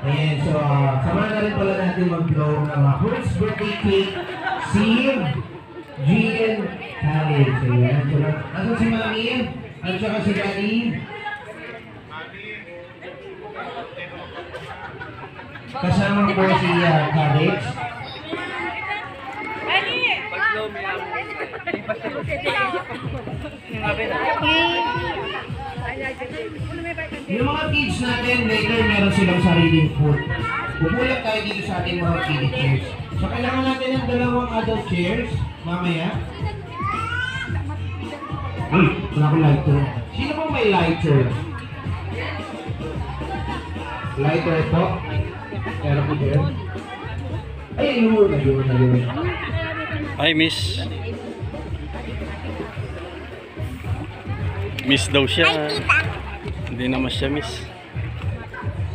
Ayan, so samahan na rin pala natin mag-blow ng first birthday cake si Gian Alex. Ayan, so nasan si Mami? At saka si Daddy? Kasama ko si Alex. Yung mga kids natin, later meron silang sariling food. Pupulat tayo dito sa ating mga kiddie chairs. So kailangan natin ng dalawang adult chairs, mamaya. Wala akong lighter. Sino po may lighter? Lighter po? Meron po dyan? Ay, yun. Ay, miss. Miss daw siya. Hindi naman siya miss.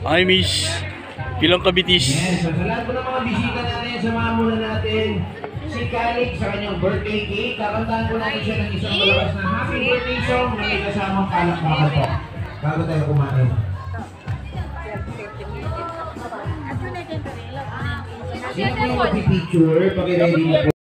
Ay, miss. Ilang kabitis. Yes, so sa lahat po ng mga bisita natin, samahan muna natin si Kalik sa kanyang birthday cake. Kakantahan po natin siya ng isang malakas na happy birthday song na may kasamang palakpakan po. Bago tayo kumain. Sino po yung mag-picture? Paki-ready na po.